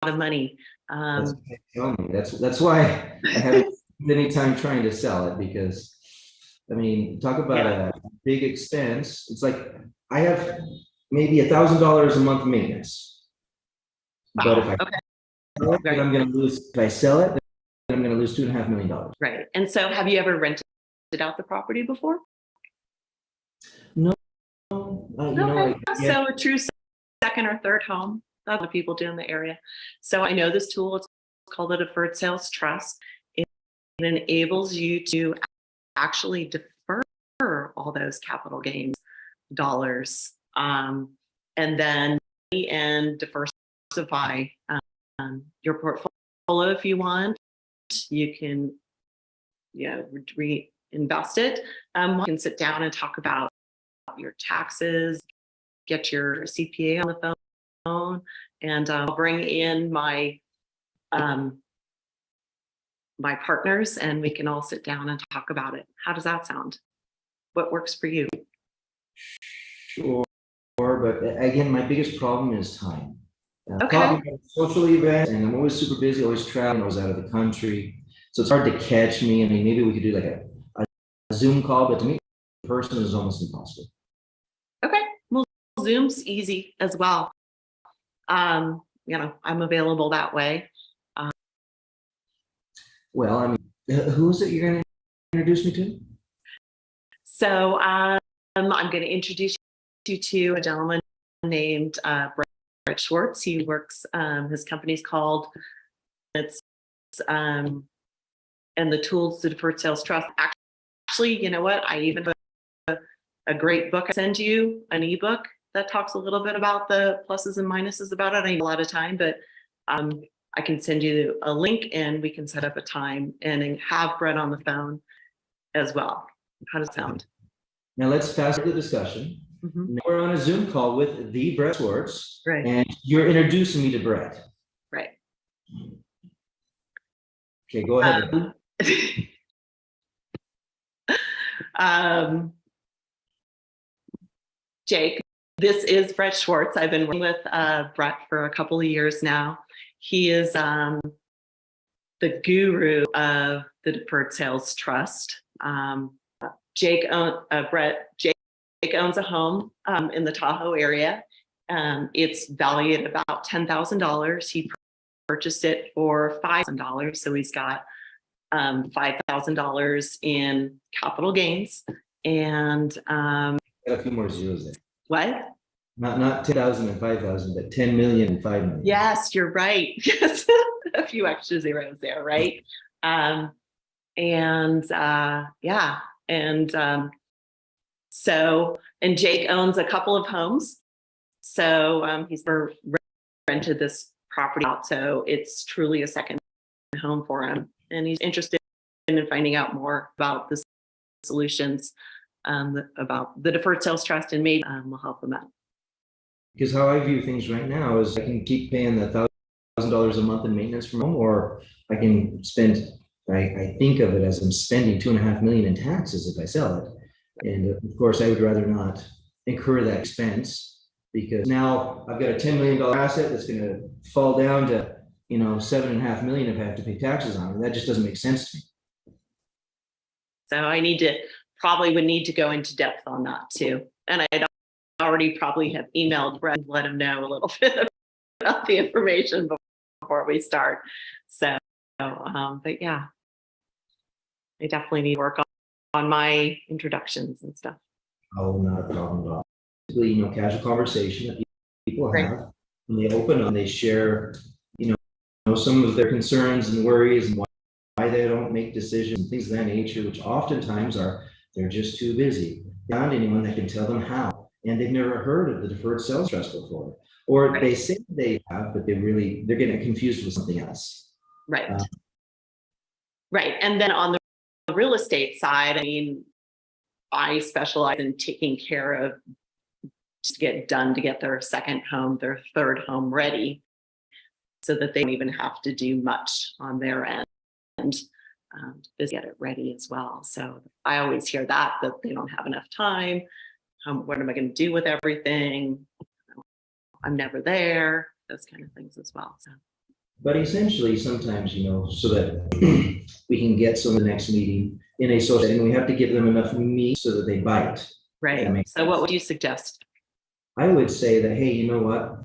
of money. That's what they tell me. That's why I haven't spent any time trying to sell it, because I mean, talk about a big expense. It's like I have maybe $1,000 a month maintenance. But if I sell it, then I'm going to lose. If I sell it, then I'm going to lose $2.5 million. Right. And so have you ever rented out the property before? No. So a true second or third home. A lot of people do in the area. So I know this tool. It's called a deferred sales trust. It enables you to actually defer all those capital gains dollars, and then diversify your portfolio if you want. You can, reinvest it. You can sit down and talk about your taxes, get your CPA on the phone, and I'll bring in my my partners, and we can all sit down and talk about it. How does that sound? What works for you? Sure, but again, my biggest problem is time. Okay. Social events, and I'm always super busy, always traveling, always out of the country. So it's hard to catch me. I mean, maybe we could do like a Zoom call, but to meet in person is almost impossible. Okay. Well, Zoom's easy as well. I'm available that way. Well, I mean, who is it you're going to introduce me to? So I'm going to introduce you to a gentleman named Brett Swarts. He works, his company's called, and the tools to deferred sales trust. Actually, you know what? I even have a great book I send you, an ebook that talks a little bit about the pluses and minuses about it. I need a lot of time, but I can send you a link and we can set up a time and have Brett on the phone as well. How does it sound? Now let's fast forward the discussion. Mm-hmm. Now we're on a Zoom call with the Brett Swarts, right? And you're introducing me to Brett, right? Okay, go ahead. Jake, this is Brett Swarts. I've been working with Brett for a couple of years now. He is the guru of the deferred sales trust. Jake owns a home in the Tahoe area. It's valued at about $10,000. He purchased it for $5,000, so he's got $5,000 in capital gains. And got a few more zeros there. What? Not 10,000 and 5,000, but 10 million and 5 million. Yes, you're right. Yes, a few extra zeros there, right? And Jake owns a couple of homes, so he's rented this property out, so it's truly a second home for him, and he's interested in finding out more about the solutions, about the deferred sales trust, and maybe we'll help him out. Because how I view things right now is I can keep paying the $1,000 a month in maintenance from home, or I can spend. I think of it as I'm spending $2.5 million in taxes if I sell it, and of course I would rather not incur that expense, because now I've got a $10 million asset that's going to fall down to $7.5 million if I have to pay taxes on it. And that just doesn't make sense to me. So I would need to go into depth on that too, and I'd already probably have emailed Brett and let him know a little bit about the information before we start. So, but yeah, I definitely need to work on my introductions and stuff. Oh, not a problem at all. Basically, casual conversation that people have, when they open up, they share, some of their concerns and worries and why they don't make decisions and things of that nature, which oftentimes they're just too busy. Not anyone that can tell them how. And they've never heard of the deferred sales trust before, or they say they have, but they're getting confused with something else. Right. Right. And then on the real estate side, I specialize in taking care of to get their second home, their third home ready, so that they don't even have to do much on their end, and just get it ready as well. So I always hear that they don't have enough time. What am I going to do with everything? I'm never there. Those kind of things as well. So But essentially, sometimes, so that we can get some of the next meeting in a social, and we have to give them enough meat so that they bite. Right. So what would you suggest? I would say that, hey, you know what?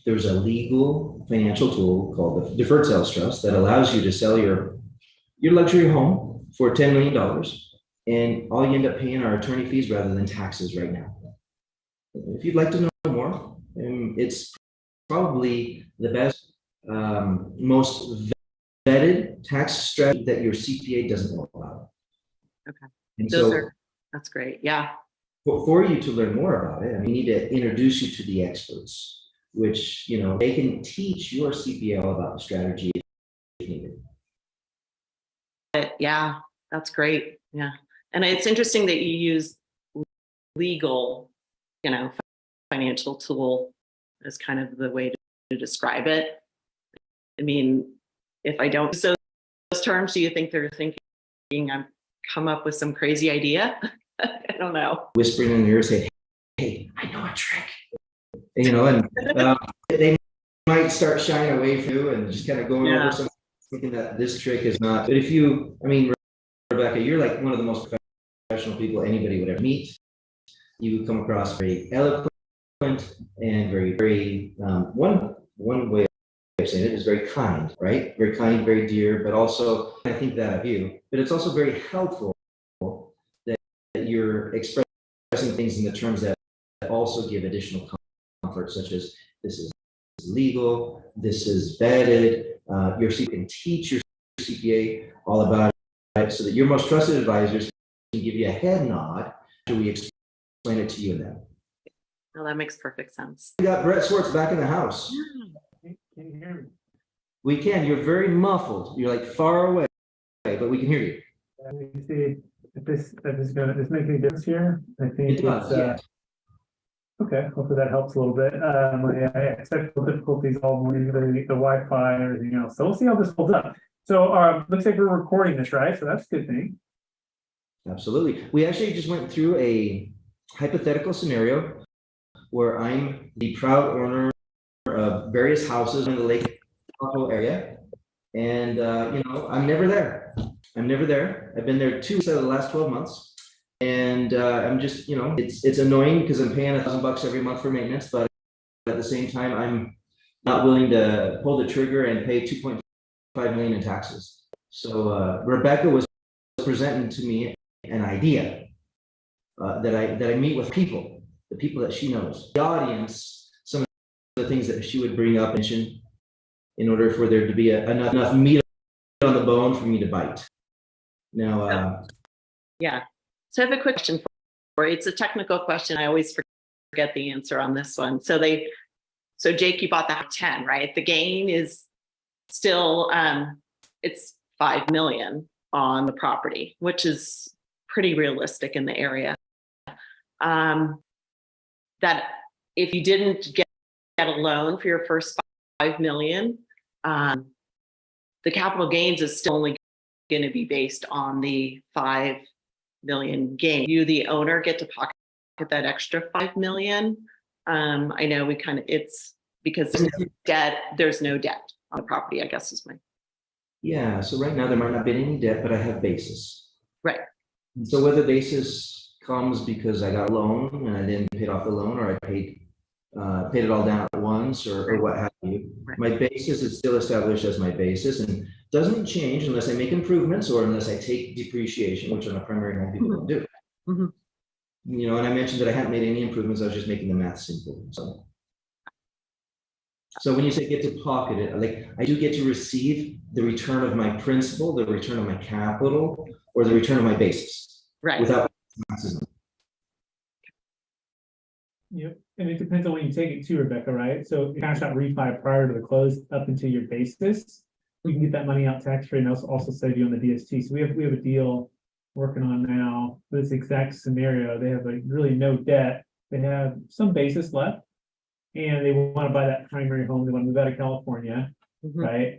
There's a legal financial tool called the Deferred Sales Trust that allows you to sell your luxury home for $10 million. And all you end up paying are attorney fees rather than taxes right now. If you'd like to know more, it's probably the best, most vetted tax strategy that your CPA doesn't know about. Okay. And that's great. Yeah. For you to learn more about it, we need to introduce you to the experts, which, they can teach your CPA all about the strategy if needed. Yeah, that's great. Yeah. And it's interesting that you use legal, financial tool as kind of the way to describe it. I mean, if I don't use those terms, do you think they're thinking I've come up with some crazy idea? I don't know. Whispering in your ear, say, hey, I know a trick. And they might start shying away from you and just kind of going over something, thinking that this trick is not. But Rebecca, you're like one of the most professional people anybody would ever meet. You come across very eloquent and very, very, one way of saying it is very kind, right? Very kind, very dear, but also I think that of you, but it's also very helpful that you're expressing things in the terms that also give additional comfort, such as this is legal, this is vetted, your CPA can teach your CPA all about it so that your most trusted advisors can give you a head nod after we explain it to you and them. Well, that makes perfect sense. We got Brett Swarts back in the house. Can you hear me? We can. You're very muffled. You're like far away, but we can hear you. Let me see if this make any difference here. I think It does, yeah. Okay, hopefully that helps a little bit. I had technical difficulties all morning, the Wi-Fi and everything else. So we'll see how this holds up. So looks like we're recording this, right? So that's a good thing. Absolutely. We actually just went through a hypothetical scenario where I'm the proud owner of various houses in the Lake Tahoe area. And, I'm never there. I've been there 2 weeks out of the last 12 months. And I'm just, it's annoying because I'm paying $1,000 every month for maintenance, but at the same time, I'm not willing to pull the trigger and pay $2.5 million in taxes. So Rebecca was presenting to me an idea that I meet with people, the people that she knows, the audience, some of the things that she would bring up in order for there to be enough meat on the bone for me to bite. Now, yeah. So I have a quick question for you. It's a technical question. I always forget the answer on this one. So Jake, you bought the 10, right? The gain is still, it's 5 million on the property, which is pretty realistic in the area. That if you didn't get a loan for your first 5 million, the capital gains is still only going to be based on the 5 million gain. You, the owner, get to pocket that extra 5 million. I know it's because there's no debt on the property, I guess is my. Yeah, so right now there might not be any debt, but I have basis. Right. And so whether basis comes because I got a loan and I then paid off the loan, or I paid it all down at once, or what have you. Right. My basis is still established as my basis and doesn't change unless I make improvements or unless I take depreciation, which on a primary home people don't do. Mm-hmm. And I mentioned that I haven't made any improvements. I was just making the math simple. So when you say get to pocket it, like I do get to receive the return of my principal, the return of my capital, or the return of my basis. Right. Without taxes. Yep. And it depends on when you take it to, Rebecca, right? So cash out refi prior to the close up into your basis, you can get that money out tax free and also save you on the DST. So we have a deal working on now for this exact scenario. They have really no debt. They have some basis left and they want to buy that primary home. They want to move out of California, right?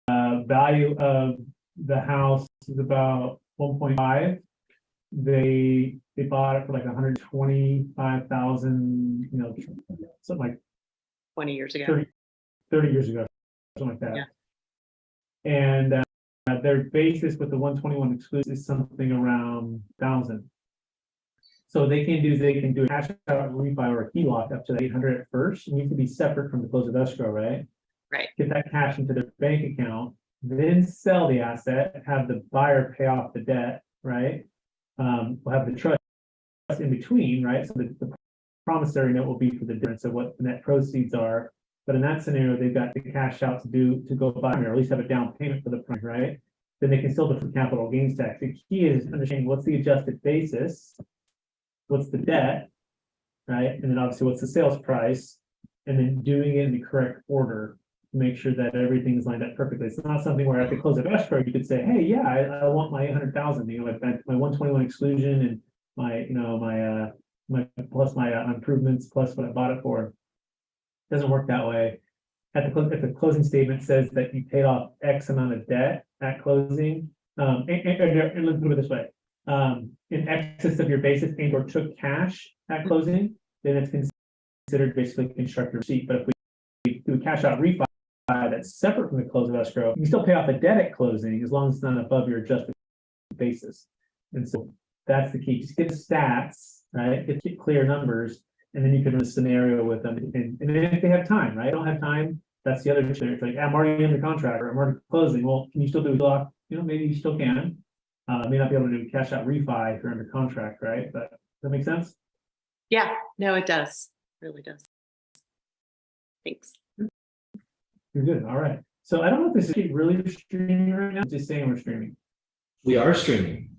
Value of the house is about 1.5. They bought it for like 125,000, something like 20 years ago. 30 years ago. something like that. Yeah. And their basis with the 121 exclusive is something around 1,000. So they can do a cash out refi or a HELOC up to the 800 at first. It needs to be separate from the close of escrow, right? Right. Get that cash into their bank account, then sell the asset, have the buyer pay off the debt, right? We'll have the trust in between, right? So the promissory note will be for the difference of what the net proceeds are. But in that scenario, they've got the cash out to go buy, or at least have a down payment for the price, right? Then they can still defer capital gains tax. The key is understanding what's the adjusted basis, what's the debt, right? And then obviously what's the sales price, and then doing it in the correct order to make sure that everything's lined up perfectly. It's not something where at the close of escrow, you could say, hey, yeah, I want my 800,000, my 121 exclusion and my plus my improvements plus what I bought it for. Doesn't work that way. If the closing statement says that you paid off X amount of debt at closing, and let's put it this way, in excess of your basis and or took cash at closing, then it's considered basically constructive receipt. But if we do a cash out refi that's separate from the close of escrow, you can still pay off the debt at closing as long as it's not above your adjusted basis. And so that's the key. Just get the stats, right? Get clear numbers, and then you can run a scenario with them. And then if they have time, right? Don't have time. That's the other issue. It's like, I'm already in the contract or I'm already closing. Well, can you still do a lock? Maybe you still can. May not be able to do cash out refi if you're under contract, right? But does that make sense? Yeah, no, it does. It really does. Thanks. You're good. All right. So I don't know if this is really streaming right now. Just saying we're streaming. We are streaming.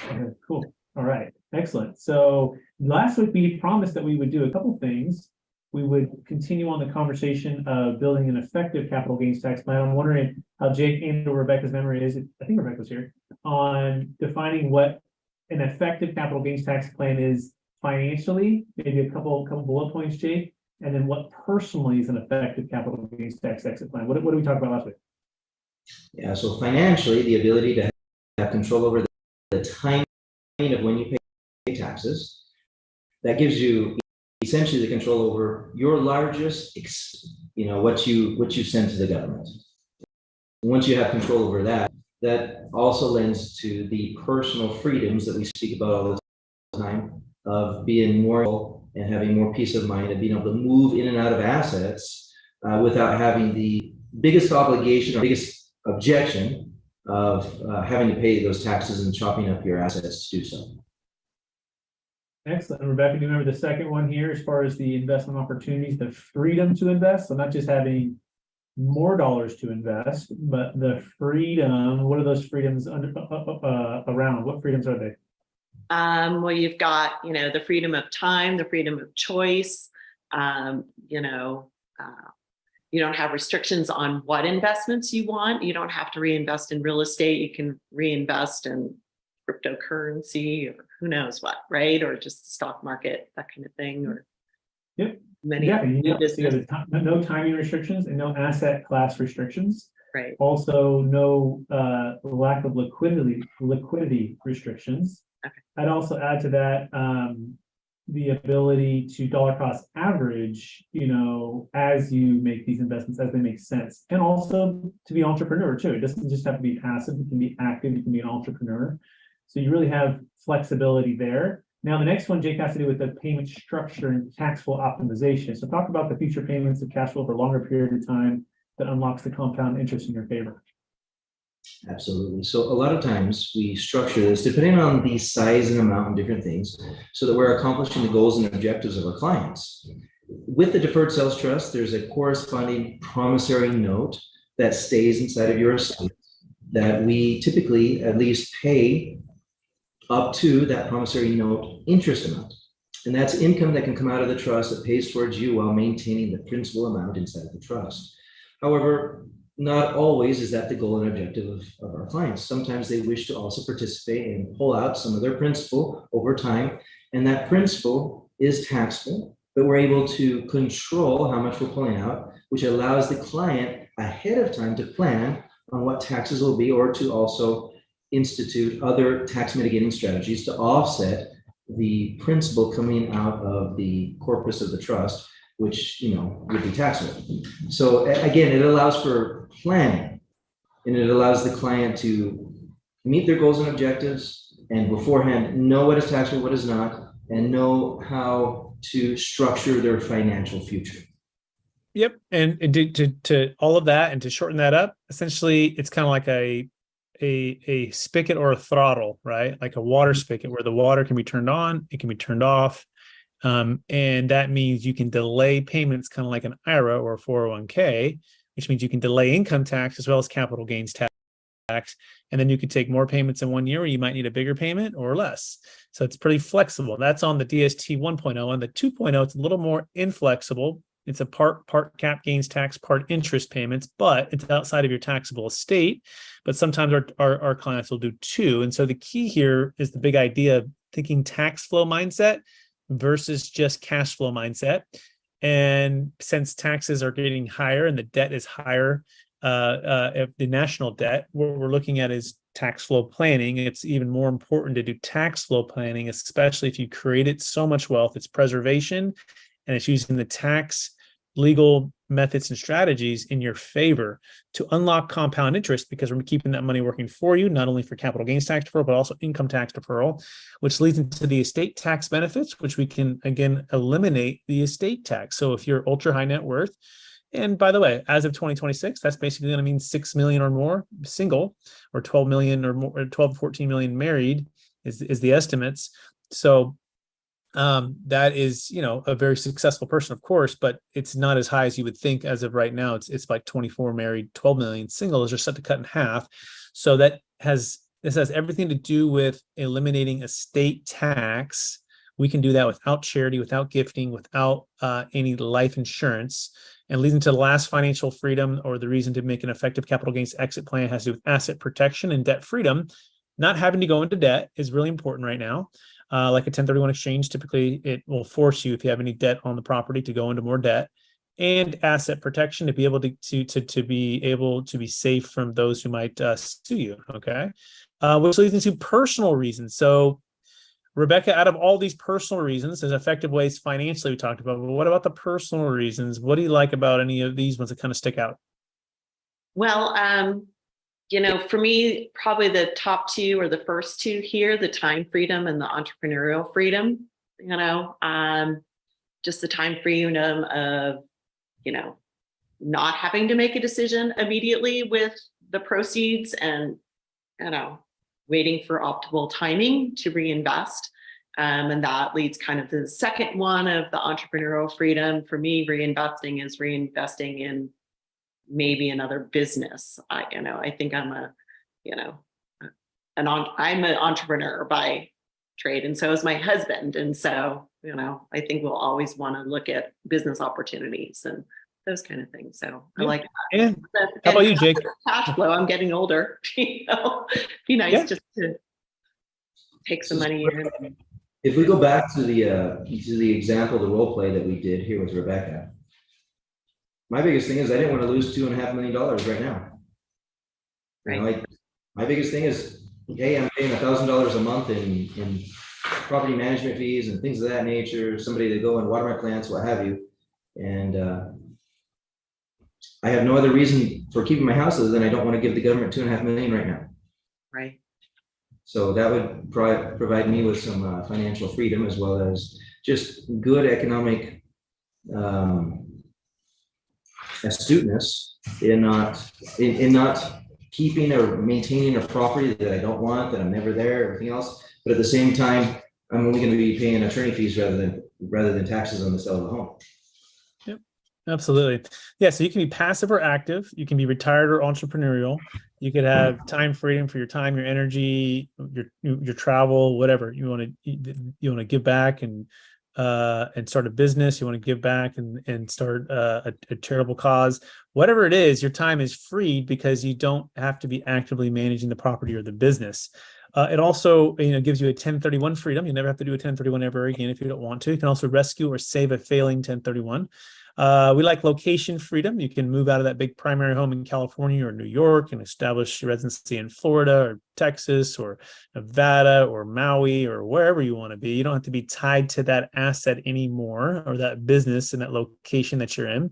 Okay, cool. All right. Excellent. So last week we promised that we would do a couple things. We would continue on the conversation of building an effective capital gains tax plan. I'm wondering how Jake and Rebecca's memory is, I think Rebecca's here, on defining what an effective capital gains tax plan is financially, maybe a couple bullet points, Jake, and then what personally is an effective capital gains tax exit plan. What did we talk about last week? Yeah, so financially, the ability to have control over the timing of when you pay taxes, that gives you essentially the control over your largest, what you send to the government. Once you have control over that, that also lends to the personal freedoms that we speak about all the time of being more and having more peace of mind and being able to move in and out of assets without having the biggest obligation or biggest objection of having to pay those taxes and chopping up your assets to do so. Excellent. And Rebecca, do you remember the second one here as far as the investment opportunities, the freedom to invest? So not just having more dollars to invest, but the freedom. What are those freedoms around? What freedoms are they? Well, you've got, the freedom of time, the freedom of choice. You don't have restrictions on what investments you want. You don't have to reinvest in real estate. You can reinvest in cryptocurrency or who knows what, right? Or just the stock market, that kind of thing. Or no timing restrictions and no asset class restrictions. Right. Also, no lack of liquidity restrictions. Okay. I'd also add to that the ability to dollar cost average, as you make these investments, as they make sense, and also to be an entrepreneur too. It doesn't just have to be passive; you can be active. You can be an entrepreneur. So you really have flexibility there. Now, the next one, Jake, has to do with the payment structure and tax flow optimization. So talk about the future payments of cash flow over a longer period of time that unlocks the compound interest in your favor. Absolutely. So a lot of times we structure this depending on the size and amount and different things so that we're accomplishing the goals and objectives of our clients. With the deferred sales trust, there's a corresponding promissory note that stays inside of your estate that we typically at least pay up to that promissory note interest amount. And that's income that can come out of the trust that pays towards you while maintaining the principal amount inside of the trust. However, not always is that the goal and objective of our clients. Sometimes they wish to also participate and pull out some of their principal over time. And that principal is taxable, but we're able to control how much we're pulling out, which allows the client ahead of time to plan on what taxes will be, or to also institute other tax mitigating strategies to offset the principal coming out of the corpus of the trust, which, would be taxable. So again, it allows for planning, and it allows the client to meet their goals and objectives, and beforehand know what is taxable, what is not, and know how to structure their financial future. Yep. And to all of that, and to shorten that up, essentially it's kind of like a spigot or a throttle, right? Like a water spigot where the water can be turned on, it can be turned off. And that means you can delay payments, kind of like an IRA or a 401k, which means you can delay income tax as well as capital gains tax. And then you could take more payments in 1 year, or you might need a bigger payment or less. So it's pretty flexible. That's on the DST 1.0. On the 2.0, it's a little more inflexible. It's a part cap gains tax, part interest payments, but it's outside of your taxable estate. But sometimes our clients will do two. And so the key here is the big idea of thinking tax flow mindset versus just cash flow mindset. And since taxes are getting higher and the debt is higher, the national debt, what we're looking at is tax flow planning. It's even more important to do tax flow planning, especially if you created so much wealth. It's preservation, and it's using the tax legal methods and strategies in your favor to unlock compound interest, because we're keeping that money working for you, not only for capital gains tax deferral, but also income tax deferral, which leads into the estate tax benefits, which we can, again, eliminate the estate tax. So if you're ultra high net worth, and by the way, as of 2026, that's basically going to mean 6 million or more single, or 12 million or more, or 12 to 14 million married is the estimates. So that is, a very successful person, of course, but it's not as high as you would think as of right now. It's like 24 married, 12 million singles are set to cut in half. So this has everything to do with eliminating estate tax. We can do that without charity, without gifting, without any life insurance. And leading to the last financial freedom, or the reason to make an effective capital gains exit plan, has to do with asset protection and debt freedom. Not having to go into debt is really important right now. Like a 1031 exchange, typically it will force you, if you have any debt on the property, to go into more debt, and asset protection to be able to be safe from those who might sue you. Okay, which leads into personal reasons. So, Rebecca, out of all these personal reasons, there's effective ways financially we talked about, but what about the personal reasons? What do you like about any of these ones that kind of stick out? Well, for me, probably the top two, or the first two here, the time freedom and the entrepreneurial freedom, just the time freedom of, not having to make a decision immediately with the proceeds, and, waiting for optimal timing to reinvest. And that leads kind of to the second one of the entrepreneurial freedom. For me, reinvesting is reinvesting in maybe another business. I think I'm I'm an entrepreneur by trade, and so is my husband. And so, I think we'll always want to look at business opportunities and those kind of things. So I like that. And how about you, Jake? Cash flow. I'm getting older. Be nice just to take some money in. If we go back to the example, the role play that we did here with Rebecca, my biggest thing is I didn't want to lose $2.5 million right now. Right. My biggest thing is, hey, I'm paying $1,000 a month in property management fees and things of that nature, somebody to go and water my plants, what have you. And I have no other reason for keeping my house other than I don't want to give the government $2.5 million right now. Right. So that would provide me with some financial freedom, as well as just good economic astuteness in not keeping or maintaining a property that I don't want, that I'm never there, everything else. But at the same time, I'm only going to be paying attorney fees rather than taxes on the sale of the home. Yep, absolutely. Yeah. So you can be passive or active. You can be retired or entrepreneurial. You could have time freedom for your time, your energy, your travel, whatever you want to give back and start a business. You want to give back and start a charitable cause, whatever it is. Your time is freed because you don't have to be actively managing the property or the business. It also, gives you a 1031 freedom. You never have to do a 1031 ever again if you don't want to. You can also rescue or save a failing 1031. We like location freedom. You can move out of that big primary home in California or New York and establish residency in Florida or Texas or Nevada or Maui or wherever you want to be. You don't have to be tied to that asset anymore or that business in that location that you're in.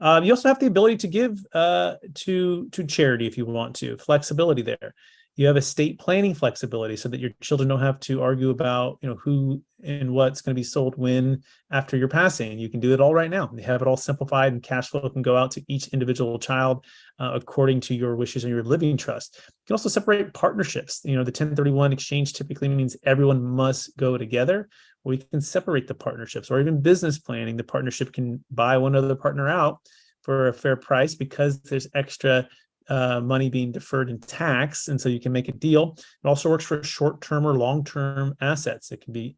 You also have the ability to give to charity if you want to. Flexibility there. You have estate planning flexibility so that your children don't have to argue about, who and what's going to be sold when after your passing. You can do it all right now. They have it all simplified, and cash flow can go out to each individual child according to your wishes and your living trust. You can also separate partnerships. The 1031 exchange typically means everyone must go together. We can separate the partnerships, or even business planning. The partnership can buy one other partner out for a fair price because there's extra money being deferred in tax, and so you can make a deal. It also works for short-term or long-term assets. It can be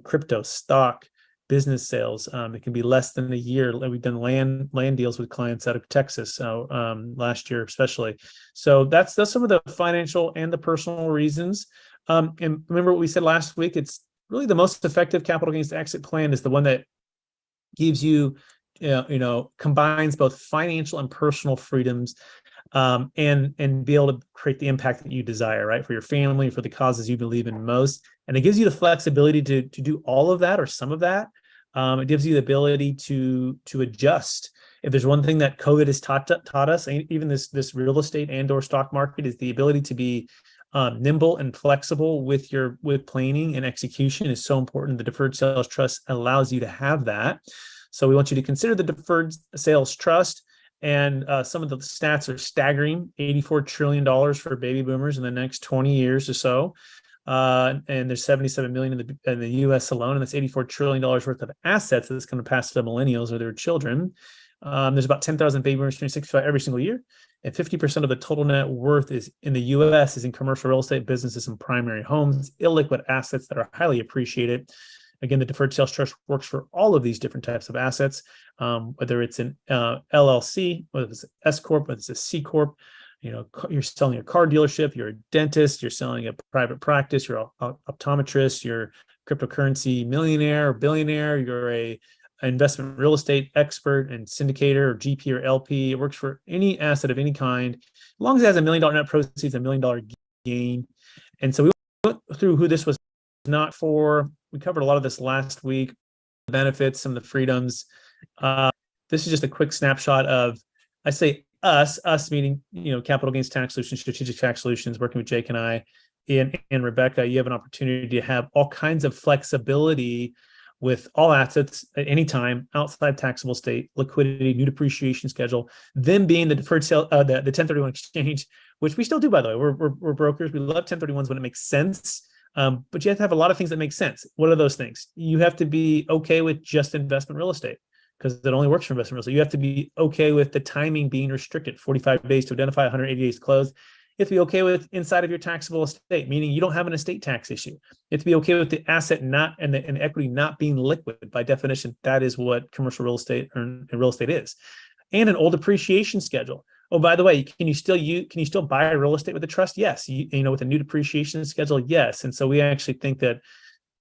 crypto, stock, business sales. It can be less than a year. We've done land deals with clients out of Texas last year, especially. So that's some of the financial and the personal reasons. And remember what we said last week. It's really the most effective capital gains exit plan is the one that gives you, combines both financial and personal freedoms. And be able to create the impact that you desire, right? For your family, for the causes you believe in most. And it gives you the flexibility to do all of that or some of that. It gives you the ability to adjust. If there's one thing that COVID has taught us, even this real estate and or stock market, is the ability to be nimble and flexible with planning and execution is so important. The deferred sales trust allows you to have that. So we want you to consider the deferred sales trust. And some of the stats are staggering: $84 trillion for baby boomers in the next 20 years or so. And there's 77 million in the US alone, and that's $84 trillion worth of assets that's going to pass to millennials or their children. There's about 10,000 baby boomers turning 65 every single year, and 50% of the total net worth is in the US is in commercial real estate, businesses, and primary homes, illiquid assets that are highly appreciated. Again, the deferred sales trust works for all of these different types of assets, whether it's an LLC, whether it's an S Corp, whether it's a C Corp. You're selling a car dealership, you're a dentist, you're selling a private practice, you're an optometrist, you're a cryptocurrency millionaire or billionaire, you're a investment real estate expert and syndicator or GP or LP. It works for any asset of any kind, as long as it has $1 million net proceeds, $1 million gain. And so we went through who this was not for. We covered a lot of this last week, the benefits, some of the freedoms. This is just a quick snapshot of, I say us meaning, capital gains tax solutions, strategic tax solutions, working with Jake and I and Rebecca. You have an opportunity to have all kinds of flexibility with all assets at any time, outside taxable state, liquidity, new depreciation schedule, them being the deferred sale, the 1031 exchange, which we still do, by the way. We're brokers. We love 1031s when it makes sense. But you have to have a lot of things that make sense. What are those things? You have to be okay with just investment real estate because it only works for investment real estate. You have to be okay with the timing being restricted, 45 days to identify, 180 days to close. You have to be okay with inside of your taxable estate, meaning you don't have an estate tax issue. You have to be okay with the asset and the equity not being liquid. By definition, that is what commercial real estate and real estate is. And an old depreciation schedule. Oh, by the way, can you still buy real estate with a trust? Yes. With a new depreciation schedule, yes. And so we actually think that,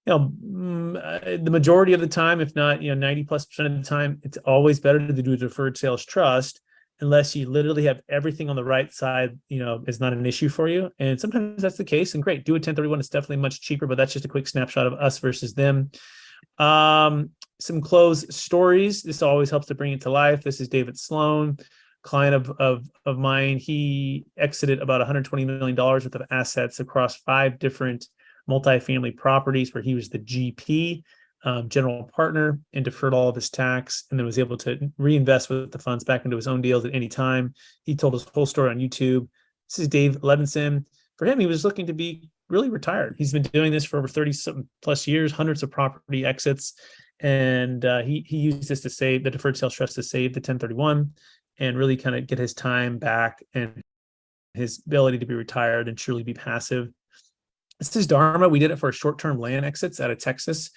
the majority of the time, if not, 90+% of the time, it's always better to do a deferred sales trust unless you literally have everything on the right side, is not an issue for you. And sometimes that's the case, and great. Do a 1031. It's definitely much cheaper, but that's just a quick snapshot of us versus them. Some close stories. This always helps to bring it to life. This is David Sloan, client of mine. He exited about $120 million worth of assets across 5 different multifamily properties where he was the GP, general partner, and deferred all of his tax, and then was able to reinvest with the funds back into his own deals at any time. He told his whole story on YouTube. This is Dave Levinson. For him, he was looking to be really retired. He's been doing this for over 30-something plus years, hundreds of property exits, and he used this to save the deferred sales trust to save the 1031 and really kind of get his time back and his ability to be retired and truly be passive. This is Dharma. We did it for short-term land exits out of Texas,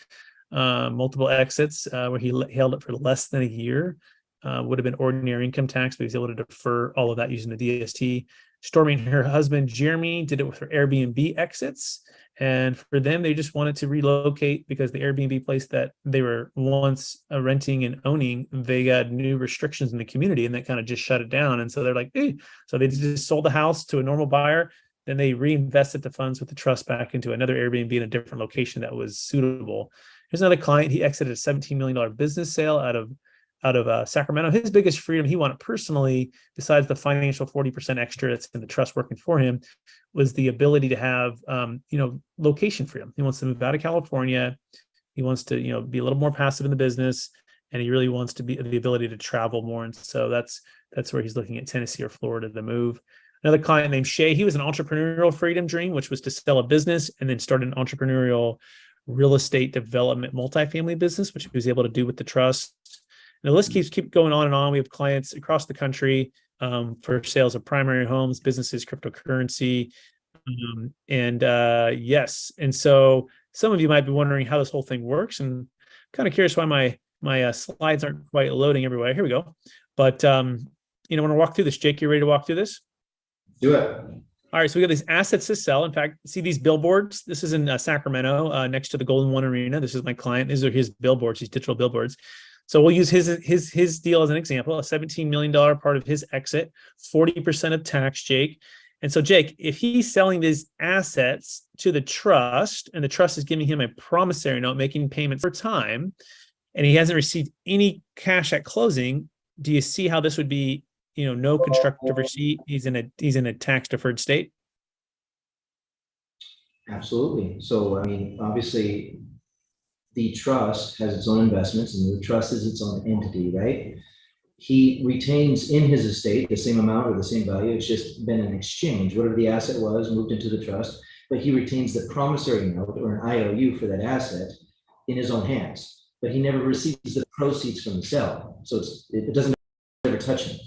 multiple exits where he held it for less than a year. Would have been ordinary income tax, but he was able to defer all of that using the DST. Stormy and her husband, Jeremy, did it with her Airbnb exits. And for them, they just wanted to relocate because the Airbnb place that they were once renting and owning, they got new restrictions in the community, and that kind of just shut it down. And so they're like, eh. So they just sold the house to a normal buyer. Then they reinvested the funds with the trust back into another Airbnb in a different location that was suitable. Here's another client. He exited a $17 million business sale out of Sacramento. His biggest freedom he wanted personally, besides the financial 40% extra that's in the trust working for him, was the ability to have, location freedom. He wants to move out of California. He wants to, be a little more passive in the business, and he really wants to be the ability to travel more. And so that's where he's looking at Tennessee or Florida to move. Another client named Shay, he was an entrepreneurial freedom dream, which was to sell a business and then start an entrepreneurial real estate development multifamily business, which he was able to do with the trust. And the list keep going on and on. We have clients across the country for sales of primary homes, businesses, cryptocurrency. Yes. And so some of you might be wondering how this whole thing works, and kind of curious why my slides aren't quite loading everywhere. Here we go. But, want to walk through this. Jake, you ready to walk through this? Do it. All right, so we got these assets to sell. In fact, see these billboards? This is in Sacramento, next to the Golden One Arena. This is my client. These are his billboards, these digital billboards. So we'll use his deal as an example, a $17 million part of his exit, 40% of tax, Jake. And so, Jake, if he's selling these assets to the trust, and the trust is giving him a promissory note, making payments for time, and he hasn't received any cash at closing, do you see how this would be, no constructive receipt? He's in a tax deferred state. Absolutely. So, obviously, the trust has its own investments, and the trust is its own entity, right? He retains in his estate the same amount or the same value. It's just been an exchange. Whatever the asset was moved into the trust, but he retains the promissory note or an IOU for that asset in his own hands. But he never receives the proceeds from the sale, so it doesn't ever touch him.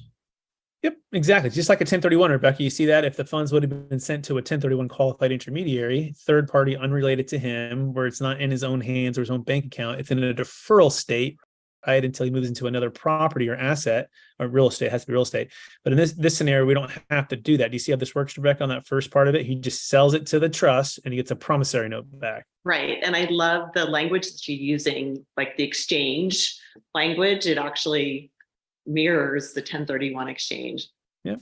Yep, exactly. Just like a 1031, Rebecca, you see that if the funds would have been sent to a 1031 qualified intermediary, third party unrelated to him, where it's not in his own hands or his own bank account, it's in a deferral state, right, until he moves into another property or asset, or real estate. It has to be real estate. But in this scenario, we don't have to do that. Do you see how this works, Rebecca, on that first part of it? He just sells it to the trust and he gets a promissory note back. Right. And I love the language that you're using, like the exchange language. It actually mirrors the 1031 exchange. Yeah.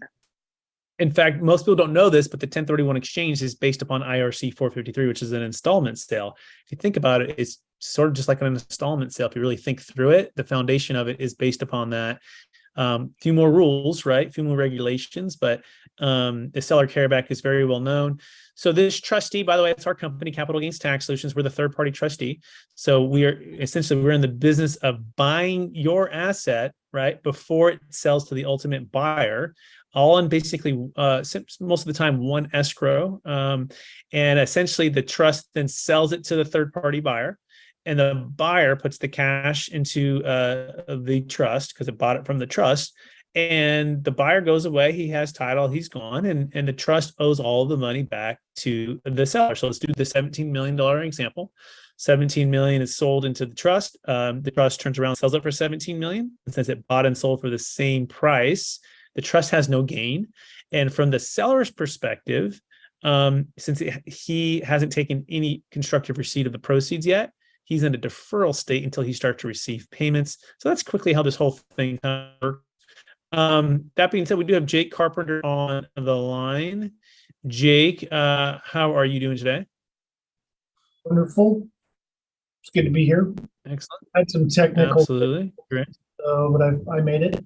In fact, most people don't know this, but the 1031 exchange is based upon IRC 453, which is an installment sale. If you think about it, it's sort of just like an installment sale. If you really think through it, the foundation of it is based upon that. Few more rules, right? Few more regulations, but the seller carryback is very well known. So this trustee, by the way, it's our company, Capital Gains Tax Solutions. We're the third-party trustee. So we're in the business of buying your asset, right, before it sells to the ultimate buyer, all in basically most of the time one escrow. And essentially the trust then sells it to the third-party buyer. And the buyer puts the cash into the trust because it bought it from the trust. And the buyer goes away. He has title. He's gone. And the trust owes all the money back to the seller. So let's do the $17 million example. 17 million is sold into the trust. The trust turns around and sells it for 17 million. And since it bought and sold for the same price, the trust has no gain. And from the seller's perspective, since he hasn't taken any constructive receipt of the proceeds yet, he's in a deferral state until he starts to receive payments. So that's quickly how this whole thing works. That being said, we do have Jake Carpenter on the line. Jake, how are you doing today? Wonderful. It's good to be here. Excellent. I had some technical, Absolutely. Great. but I made it.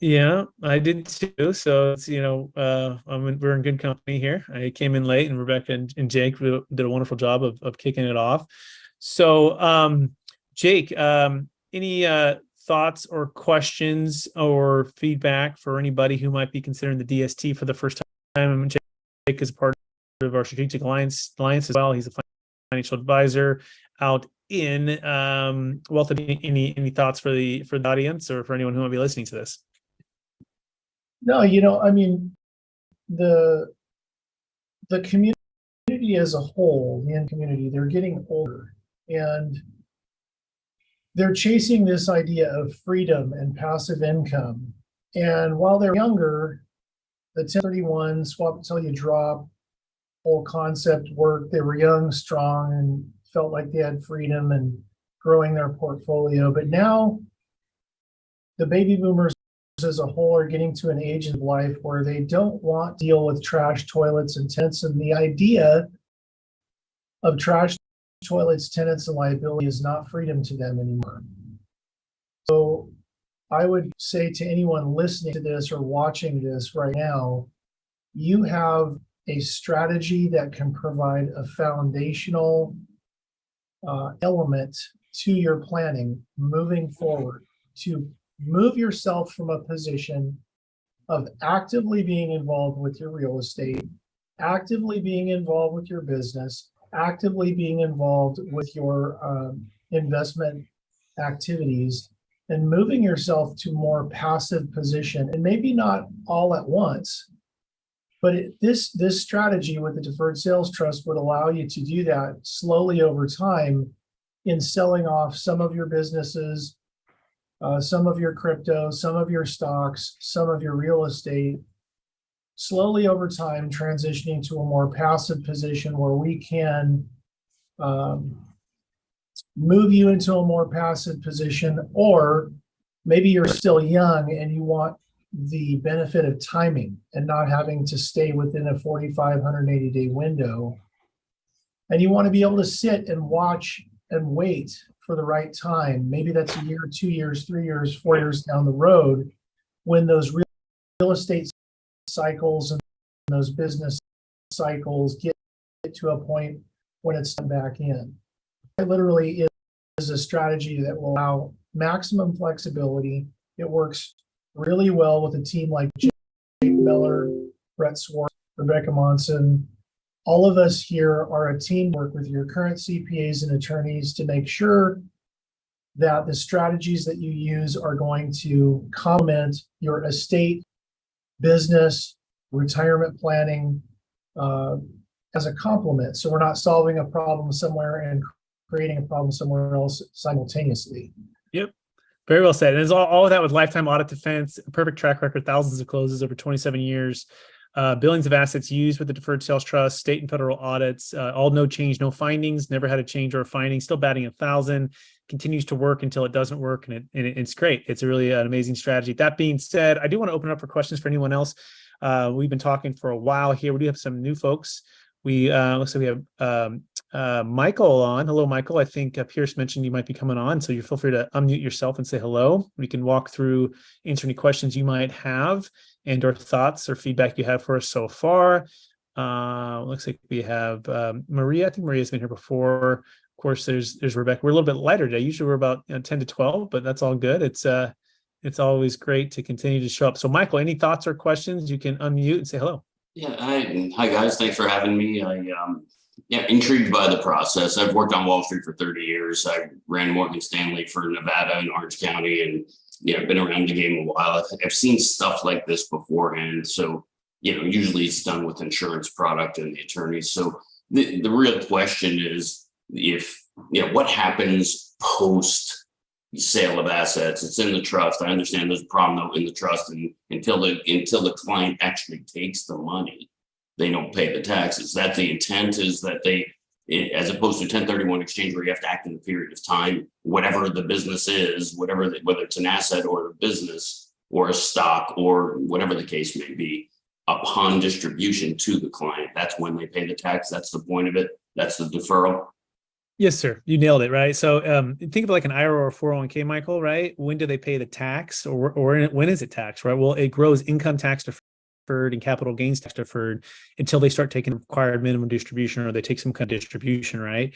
Yeah, I did too. So it's, we're in good company here. I came in late, and Rebecca and Jake did a wonderful job of kicking it off. So, Jake, any thoughts or questions or feedback for anybody who might be considering the DST for the first time? Jake is part of our strategic alliance as well. He's a financial advisor out in wealth. Any thoughts for the audience or for anyone who might be listening to this? No, the community as a whole, the end community, they're getting older, and they're chasing this idea of freedom and passive income. And while they're younger, the 1031 swap until you drop, whole concept worked. They were young, strong, and felt like they had freedom and growing their portfolio. But now the baby boomers as a whole are getting to an age of life where they don't want to deal with trash toilets and tenants. And the idea of trash toilets, tenants, and liability is not freedom to them anymore. So I would say to anyone listening to this or watching this right now, you have a strategy that can provide a foundational element to your planning moving forward to move yourself from a position of actively being involved with your real estate, actively being involved with your business, actively being involved with your investment activities, and moving yourself to more passive position. And maybe not all at once, but this strategy with the deferred sales trust would allow you to do that slowly over time in selling off some of your businesses, some of your crypto, some of your stocks, some of your real estate, slowly over time transitioning to a more passive position where we can move you into a more passive position. Or maybe you're still young and you want the benefit of timing and not having to stay within a 45, 180-day window. And you want to be able to sit and watch and wait for the right time. Maybe that's a year, 2 years, 3 years, 4 years down the road when those real estate cycles and those business cycles get to a point when it's back in. It literally is a strategy that will allow maximum flexibility. It works really well with a team like Jake Miller, Brett Swarts, Rebecca Monson. All of us here are a team work with your current CPAs and attorneys to make sure that the strategies that you use are going to complement your estate, business, retirement planning as a complement. So we're not solving a problem somewhere and creating a problem somewhere else simultaneously. Yep. Very well said. And it's all of that with lifetime audit defense, a perfect track record, thousands of closes over 27 years, billions of assets used with the deferred sales trust, state and federal audits, all no change, no findings, never had a change or a finding, still batting 1,000, continues to work until it doesn't work. And it's great. It's really an amazing strategy. That being said, I do want to open up for questions for anyone else. We've been talking for a while here. We do have some new folks. Looks like we have Michael on. Hello, Michael. I think Pierce mentioned you might be coming on, so you feel free to unmute yourself and say hello. We can walk through, answer any questions you might have and or thoughts or feedback you have for us so far. Looks like we have Maria. I think Maria's been here before. Of course, there's Rebecca. We're a little bit lighter today. Usually we're about 10 to 12, but that's all good. It's always great to continue to show up. So, Michael, any thoughts or questions? You can unmute and say hello. Yeah, hi guys. Thanks for having me. Intrigued by the process. I've worked on Wall Street for 30 years. I ran Morgan Stanley for Nevada and Orange County, and I've been around the game a while. I've seen stuff like this beforehand. So, usually it's done with insurance product and the attorneys. So the real question is what happens post sale of assets? It's in the trust. I understand there's a problem though in the trust, and until the client actually takes the money, they don't pay the taxes. That the intent is that they, as opposed to 1031 exchange where you have to act in a period of time, whatever the business is, whether it's an asset or a business or a stock or whatever the case may be, upon distribution to the client, that's when they pay the tax. That's the point of it. That's the deferral. Yes, sir. You nailed it, right? So think of it like an IRA or 401k, Michael, right? When do they pay the tax or when is it taxed, right? Well, it grows income tax deferred and capital gains tax deferred until they start taking required minimum distribution or they take some kind of distribution, right?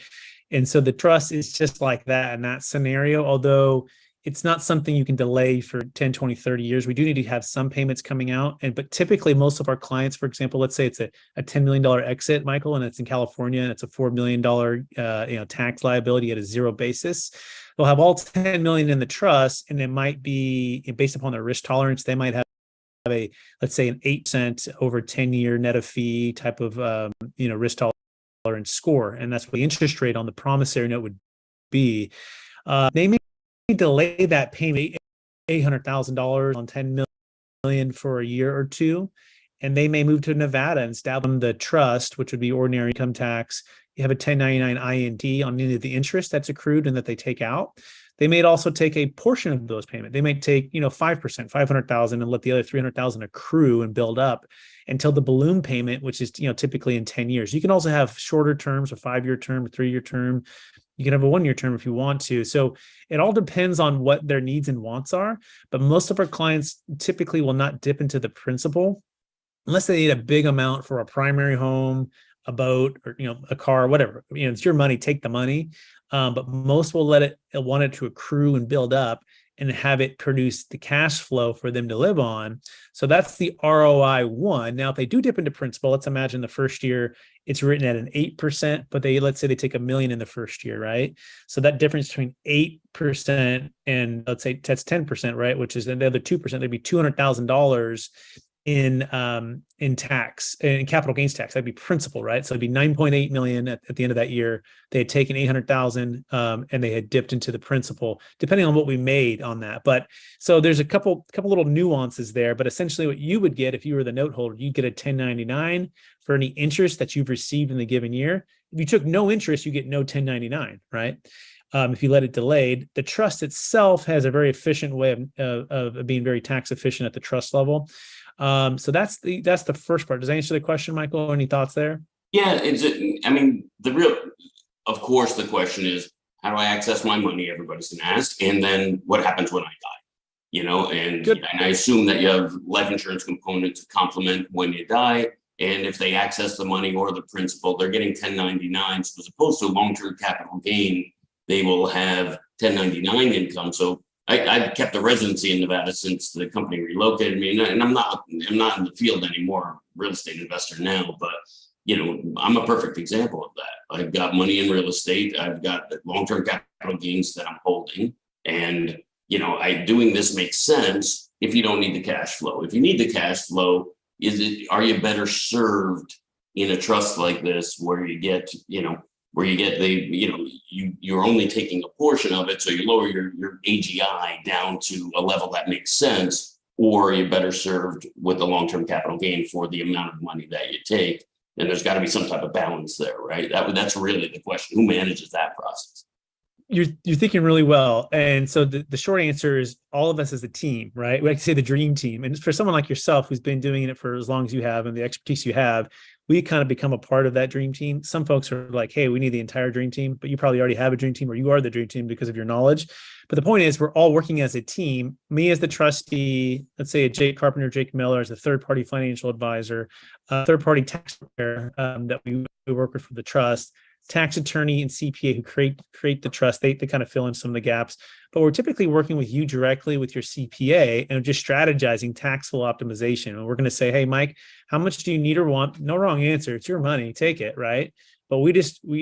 And so the trust is just like that in that scenario, although it's not something you can delay for 10, 20, 30 years. We do need to have some payments coming out. But typically most of our clients, for example, let's say it's a $10 million exit, Michael, and it's in California and it's a $4 million tax liability at a zero basis. They'll have all 10 million in the trust, and it might be based upon their risk tolerance. They might have let's say an 8% over 10-year net of fee type of, risk tolerance score. And that's what the interest rate on the promissory note would be. They may delay that payment $800,000 on 10 million for a year or two. and they may move to Nevada and establish the trust, which would be ordinary income tax. You have a 1099 INT on any of the interest that's accrued and that they take out. They may also take a portion of those payments. They might take, 5%, 500,000, and let the other 300,000 accrue and build up until the balloon payment, which is, typically in 10 years. You can also have shorter terms, a 5-year term, a 3-year term. You can have a 1-year term if you want to. So it all depends on what their needs and wants are. But most of our clients typically will not dip into the principal unless they need a big amount for a primary home, a boat, or a car, whatever. It's your money, take the money. But most will want it to accrue and build up and have it produce the cash flow for them to live on. So that's the ROI one. Now, if they do dip into principal, let's imagine the first year it's written at an 8%, but let's say they take $1 million in the first year, right? So that difference between 8% and let's say that's 10%, right? Which is the other 2%, that'd be $200,000 in tax, in capital gains tax. That'd be principal, right? So it'd be 9.8 million at the end of that year. They had taken 800,000 and they had dipped into the principal, depending on what we made on that. But so there's a couple little nuances there, but essentially what you would get if you were the note holder, you'd get a 1099 for any interest that you've received in the given year. If you took no interest, you get no 1099, right? If you let it delayed. The trust itself has a very efficient way of being very tax efficient at the trust level. So that's the first part. Does that answer the question, Michael? Any thoughts there? Yeah, of course, the question is, how do I access my money? Everybody's going to ask. And then what happens when I die? And I assume that you have life insurance component to complement when you die. And if they access the money or the principal, they're getting 1099. So as opposed to long-term capital gain, they will have 1099 income. So I've kept a residency in Nevada since the company relocated me, and I'm not in the field anymore, real estate investor now, but I'm a perfect example of that. I've got money in real estate. I've got long-term capital gains that I'm holding, and doing this makes sense if you don't need the cash flow. If you need the cash flow, are you better served in a trust like this where you get you're only taking a portion of it, so you lower your AGI down to a level that makes sense, or you're better served with the long-term capital gain for the amount of money that you take. And there's got to be some type of balance there, right? That's really the question. Who manages that process? You're thinking really well. And so the short answer is all of us as a team, right? We like to say the dream team. And for someone like yourself who's been doing it for as long as you have and the expertise you have, we kind of become a part of that dream team. Some folks are like, hey, we need the entire dream team, but you probably already have a dream team, or you are the dream team because of your knowledge. But the point is, we're all working as a team. Me as the trustee, let's say a Jake Carpenter, Jake Miller as a third-party financial advisor, a third-party tax preparer that we work with for the trust, tax attorney and CPA who create the trust. They kind of fill in some of the gaps, but we're typically working with you directly with your CPA and just strategizing tax flow optimization. And we're going to say, hey, Mike, how much do you need or want? No wrong answer. It's your money. Take it. Right. But we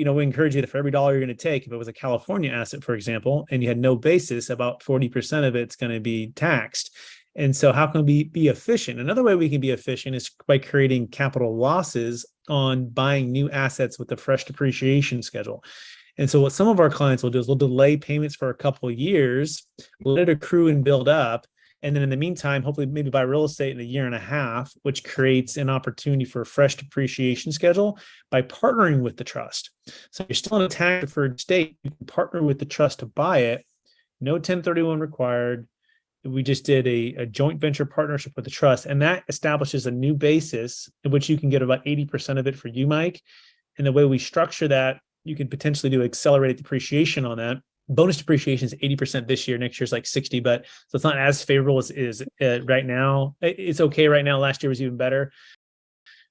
encourage you that for every dollar you're going to take, if it was a California asset, for example, and you had no basis, about 40% of it's going to be taxed. And so how can we be efficient? Another way we can be efficient is by creating capital losses on buying new assets with a fresh depreciation schedule. And so what some of our clients will do is we'll delay payments for a couple of years, let it accrue and build up. And then in the meantime, hopefully maybe buy real estate in a year and a half, which creates an opportunity for a fresh depreciation schedule by partnering with the trust. So you're still in a tax deferred state, you can partner with the trust to buy it. No 1031 required. We just did a joint venture partnership with the trust, and that establishes a new basis in which you can get about 80% of it for you, Mike. And the way we structure that, you can potentially do accelerated depreciation on that. Bonus depreciation is 80% this year. Next year's like 60, but so it's not as favorable as is right now. It's okay right now. Last year was even better.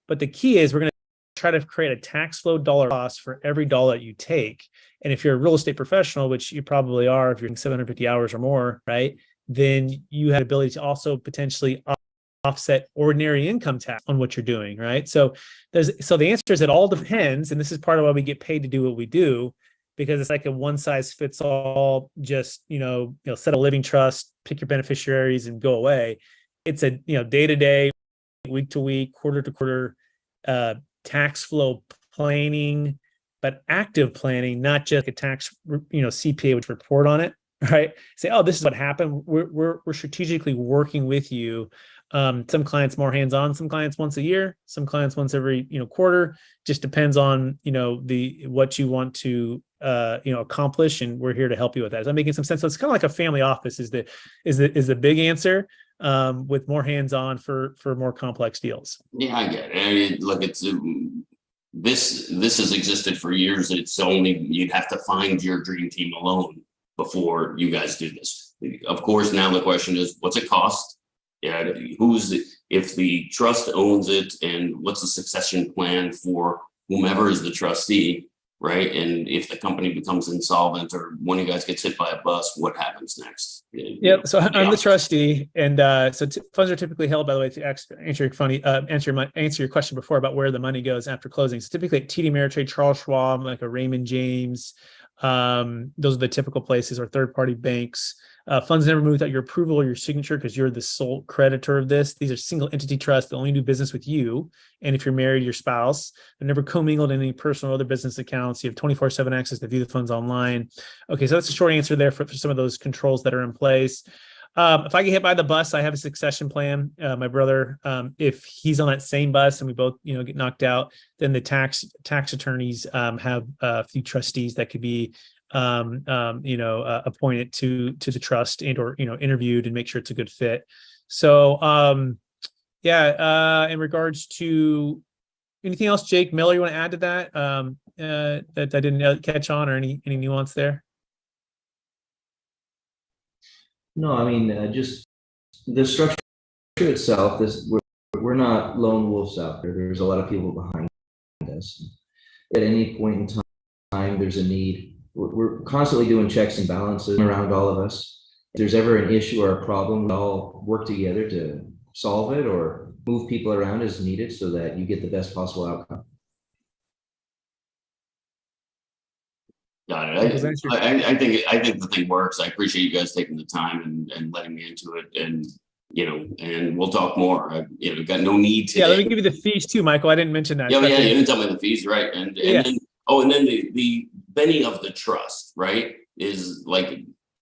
But the key is we're going to try to create a tax flow dollar cost for every dollar you take. And if you're a real estate professional, which you probably are, if you're in 750 hours or more, right, then you have the ability to also potentially offset ordinary income tax on what you're doing, right? So the answer is it all depends, and this is part of why we get paid to do what we do, because it's like a one size fits all, just set a living trust, pick your beneficiaries and go away. It's a day to day, week to week, quarter to quarter tax flow planning, but active planning, not just a tax CPA which report on it. Right. Say, oh, this is what happened. We're strategically working with you Some clients more hands-on, some clients once a year, some clients once every, quarter. Just depends on, what you want to, accomplish. And we're here to help you with that. Is that making some sense? So it's kind of like a family office is the big answer, with more hands-on for more complex deals. Yeah, I get it. I mean, look, it's this has existed for years. It's only you'd have to find your dream team alone before you guys do this. Of course, now the question is, what's it cost? Yeah, if the trust owns it, and what's the succession plan for whomever is the trustee, right? And if the company becomes insolvent or one of you guys gets hit by a bus, what happens next? Yep. So I'm the trustee, and funds are typically held. By the way, to answer your question before about where the money goes after closing. So typically, at TD Ameritrade, Charles Schwab, like a Raymond James, those are the typical places, or third-party banks. Funds never move without your approval or your signature because you're the sole creditor of this. These are single entity trusts that only do business with you. And if you're married, your spouse. They're never commingled in any personal or other business accounts. You have 24/7 access to view the funds online. Okay, so that's a short answer there for some of those controls that are in place. If I get hit by the bus, I have a succession plan. My brother, if he's on that same bus and we both, get knocked out, then the tax attorneys have a few trustees that could be appointed to the trust and or interviewed and make sure it's a good fit. So in regards to anything else, Jake, Miller, you want to add to that that I didn't catch on, or any nuance there? No, I mean, just the structure itself, we're not lone wolves out there. There's a lot of people behind us. At any point in time, there's a need. We're constantly doing checks and balances around all of us. If there's ever an issue or a problem, we all work together to solve it or move people around as needed so that you get the best possible outcome. Got it. I think the thing works. I appreciate you guys taking the time and letting me into it, and and we'll talk more. Got no need to. Yeah, let me give you the fees too, Michael. I didn't mention that. Yeah, you didn't tell me the fees, right? And then the Benny of the trust, right, is like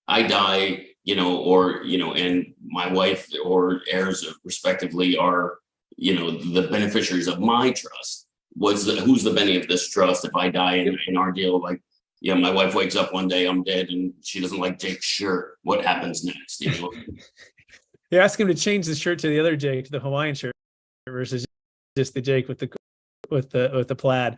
I die, and my wife or heirs respectively are, the beneficiaries of my trust. Who's the Benny of this trust if I die in our deal? Like, my wife wakes up one day, I'm dead, and she doesn't like Jake's shirt. What happens next? You ask him to change the shirt to the other Jake, to the Hawaiian shirt, versus just the Jake with the plaid.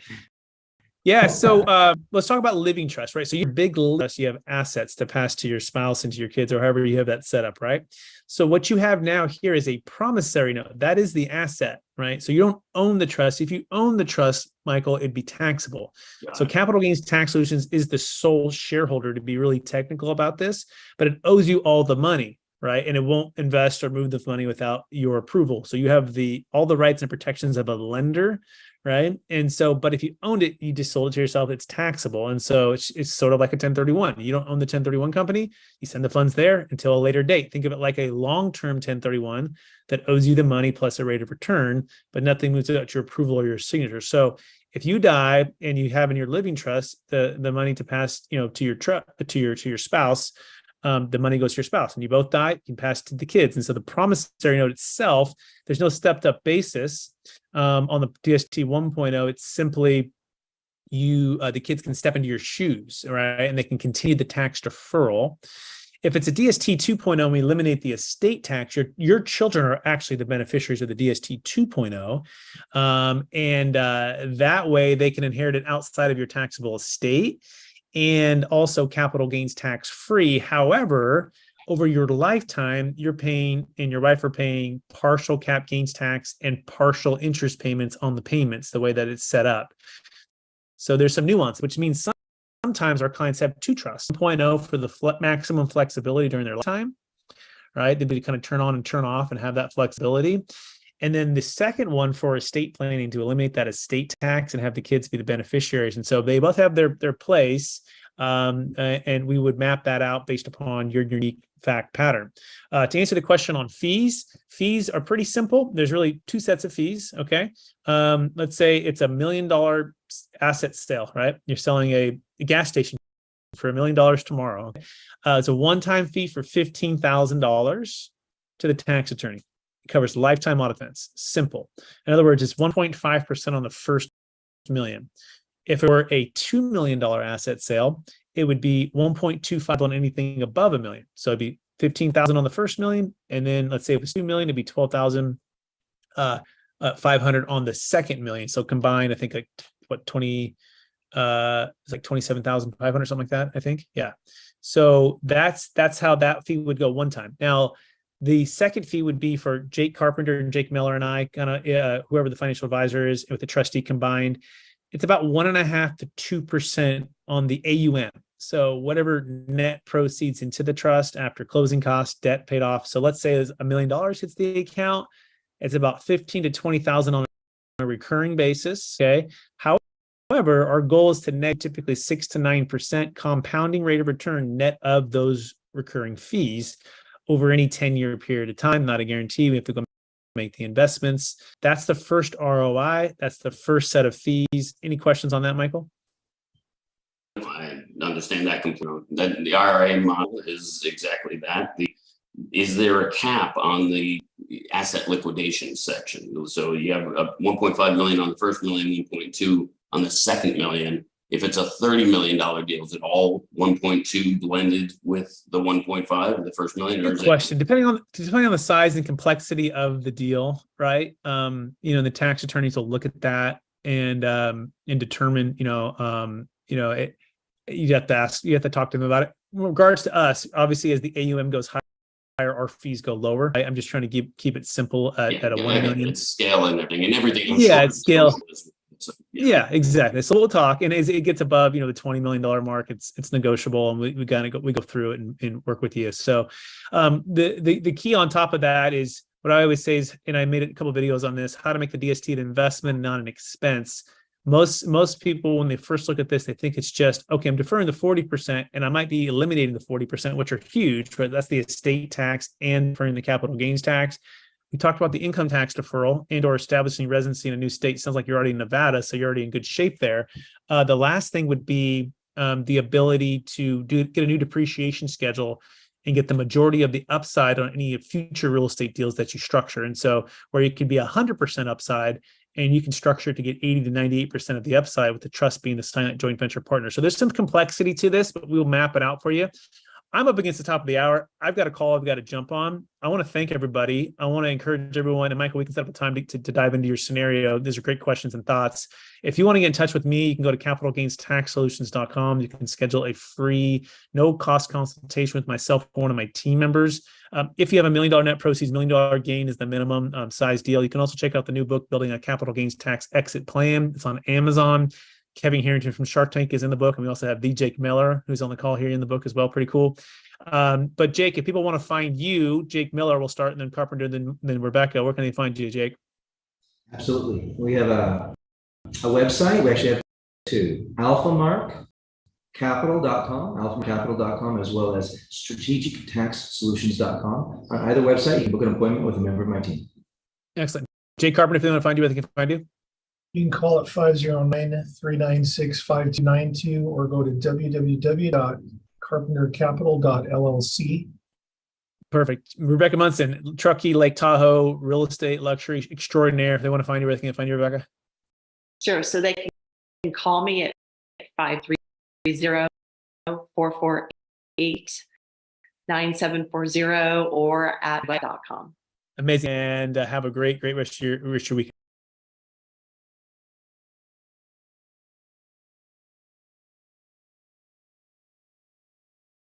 Yeah. So let's talk about living trust, right? So your big trust, you have assets to pass to your spouse and to your kids, or however you have that set up, right? So what you have now here is a promissory note. That is the asset, right? So you don't own the trust. If you own the trust, Michael, it'd be taxable. So Capital Gains Tax Solutions is the sole shareholder, to be really technical about this, but it owes you all the money, right? And it won't invest or move the money without your approval. So you have all the rights and protections of a lender, right? And so, but if you owned it, you just sold it to yourself, it's taxable. And so it's sort of like a 1031. You don't own the 1031 company, you send the funds there until a later date. Think of it like a long-term 1031 that owes you the money plus a rate of return, but nothing moves without your approval or your signature. So if you die and you have in your living trust the money to pass, to your spouse, the money goes to your spouse, and you both die, you can pass it to the kids. And so the promissory note itself, there's no stepped up basis. On the DST 1.0, it's simply the kids can step into your shoes, right? And they can continue the tax deferral. If it's a DST 2.0 and we eliminate the estate tax, your children are actually the beneficiaries of the DST 2.0. And that way they can inherit it outside of your taxable estate, and also capital gains tax free. However, over your lifetime, you're paying and your wife are paying partial cap gains tax and partial interest payments on the payments, the way that it's set up. So there's some nuance, which means sometimes our clients have two trusts. 1.0 for the maximum flexibility during their lifetime, right? They'd kind of turn on and turn off and have that flexibility. And then the second one for estate planning, to eliminate that estate tax and have the kids be the beneficiaries. And so they both have their place, and we would map that out based upon your unique fact pattern. To answer the question on fees are pretty simple. There's really two sets of fees, okay? Let's say it's $1 million asset sale, right? You're selling a gas station for $1 million tomorrow. It's a one-time fee for $15,000 to the tax attorney. covers lifetime auto defense. Simple. In other words, it's 1.5% on the first million. If it were a $2 million asset sale, it would be 1.25 on anything above $1 million. So it'd be 15,000 on the first million, and then let's say it was 2 million, it'd be 12,500 on the second million. So combined, I think like what 20, it's like 27,500, something like that. I think, yeah. So that's how that fee would go one time. Now, the second fee would be for Jake Carpenter and Jake Miller and I, kind of whoever the financial advisor is with the trustee combined. It's about 1.5% to 2% on the AUM. So whatever net proceeds into the trust after closing costs, debt paid off. So let's say $1 million hits the account. It's about 15 to 20,000 on a recurring basis. Okay. However, our goal is to net typically 6 to 9% compounding rate of return net of those recurring fees over any 10-year period of time. Not a guarantee. We have to go make the investments. That's the first ROI. That's the first set of fees. Any questions on that, Michael? I understand that completely. That the IRA model is exactly that. Is there a cap on the asset liquidation section? So you have a 1.5 million on the first million, 1.2 on the second million. If it's a $30 million deal, is it all 1.2 blended with the 1.5 the first million? Good question. Depending on the size and complexity of the deal, right? The tax attorneys will look at that and determine, you have to talk to them about it. In regards to us, obviously, as the AUM goes higher, our fees go lower. I'm just trying to keep it simple at a 1 million. It's scale and everything, it's scale. So, yeah, exactly. So we'll talk, and as it gets above, the $20 million mark, it's negotiable, and we go through it and work with you. So, the key on top of that is what I always say is, and I made a couple of videos on this, how to make the DST an investment, not an expense. Most people, when they first look at this, they think it's just, okay, I'm deferring the 40%, and I might be eliminating the 40%, which are huge, but that's the estate tax and deferring the capital gains tax. We talked about the income tax deferral and or establishing residency in a new state. Sounds like you're already in Nevada, so you're already in good shape there. The last thing would be the ability to get a new depreciation schedule and get the majority of the upside on any future real estate deals that you structure. And so where it could be 100% upside, and you can structure it to get 80 to 98% of the upside, with the trust being the silent joint venture partner. So there's some complexity to this, but we'll map it out for you. I'm up against the top of the hour. I've got a call I've got to jump on. I want to thank everybody. I want to encourage everyone. And Michael, we can set up a time to dive into your scenario. These are great questions and thoughts. If you want to get in touch with me, you can go to capitalgainstaxsolutions.com. You can schedule a free, no cost consultation with myself or one of my team members. If you have $1 million net proceeds, $1 million gain is the minimum size deal. You can also check out the new book, Building a Capital Gains Tax Exit Plan. It's on Amazon. Kevin Harrington from Shark Tank is in the book. And we also have the Jake Miller, who's on the call here in the book as well. Pretty cool. But Jake, if people want to find you, Jake Miller, we'll start, and then Carpenter, then Rebecca. Where can they find you, Jake? Absolutely. We have a website. We actually have two: alphacapital.com, as well as strategictaxsolutions.com. On either website, you can book an appointment with a member of my team. Excellent. Jake Carpenter, if they want to find you, where they can find you? You can call it 509-396-5292 or go to www.carpentercapital.llc. Perfect. Rebecca Munson, Truckee, Lake Tahoe, real estate luxury extraordinaire. If they want to find you, where they can find you, Rebecca? Sure. So they can call me at 530-448-9740 or at web.com. Amazing. And have a great rest of your week.